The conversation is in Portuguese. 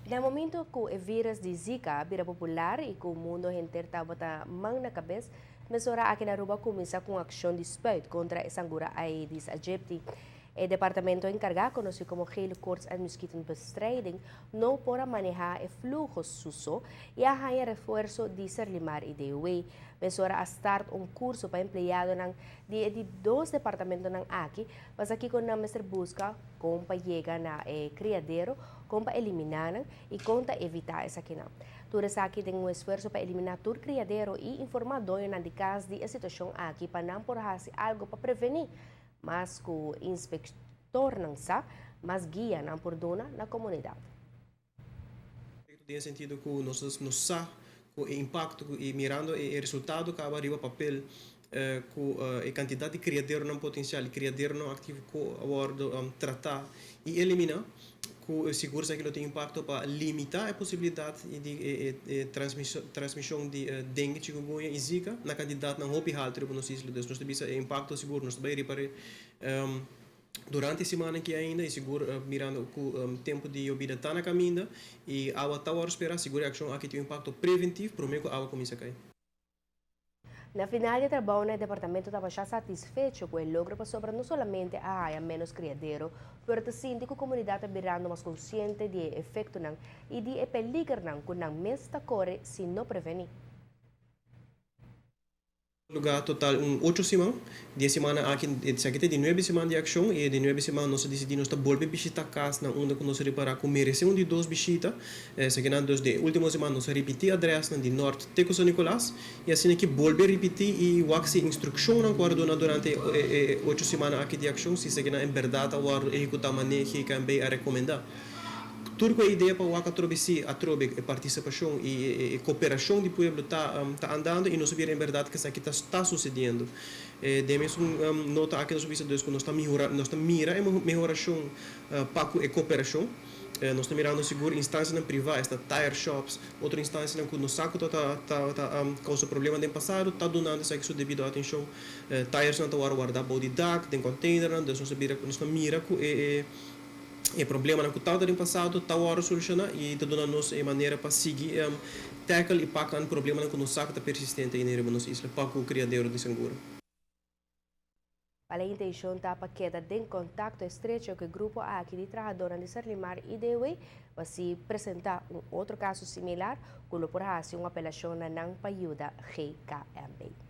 No momento que o vírus de Zika vira popular e que o mundo inteiro está botando mão na cabeça, mesura aqui na Aruba começa com ação de respeito contra essa angura Aedes aegypti. O departamento encarregado, conhecido como Helicobacter and Mosquito Bestriding, não pode manejar o fluxo sujo e arranha reforço de Serlimar e DUE. Mesura a start curso para empregado de dois departamentos aqui, mas aqui com a mestra busca como para chegar na criadeiro, como para eliminar e como para evitar essa aqui não. Tudo isso aqui tem um esforço para eliminar todo criadeiro e informar dono de caso de situação aqui para não por algo para prevenir. Mas que o inspector não sabe, mas guia não por dona na comunidade. Tem sentido que nós sabemos o impacto e mirando o resultado que arriba papel com a quantidade de criadeiro não potencial, criadeiro não ativo que o tratar e eliminar que seguro que não tem impacto para limitar a possibilidade de transmissão de dengue, chikungunya e zika na quantidade não houve alta no nosso isla. Nós temos impacto seguro, nós também reparar durante a semana que ainda e seguro mirando o tempo de vida está na caminho e a água está a esperar seguro a ação aqui tem um impacto preventivo para que a água comece a cair. Na final de trabalho, o departamento estava já satisfeito com o logro para sobrar não somente a área menos criadeiro, mas sim que a comunidade está virando mais consciente de efeito e de peligro que não mesmo corre se não prevenir. Lugar total 8 semanas, 10 semanas aqui de 9 semanas de ação e de 9 semanas nós decidimos voltar a visitar a casa na onde nós reparar com mereção de 2 visitas, seguindo de última semana nós repetir a adressa de Norte Teco São Nicolás e assim aqui voltar a repetir e waxi instrução na guarda durante 8 semanas aqui de ação se seguindo em verdade a guarda executar maneira que também a recomendar. Tudo a ideia para o atrobe a participação e cooperação do povo está andando e nós sabemos em verdade que isso aqui está sucedendo. Demos nota aqui nos visitadores que nós estamos mirando melhoração para a cooperação. Nós estamos mirando seguro instâncias privadas, tire shops, outra instância que no saco está causando problema no passado, está donando isso aqui devido à atenção. Tires não estão guardar body duct, tem container, nós estamos mirando o problema que estava no passado está agora solucionar e está dando nos maneira para seguir tackle e para o problema que nos saco está persistente aí na nossa isla para o criadeiro de seguro. A intenção está para queda de contato estreito com o grupo aqui de trabalhadores de Serlimar e DUE para se apresentar outro caso similar, quando por uma apelação na não para ajuda GKMB.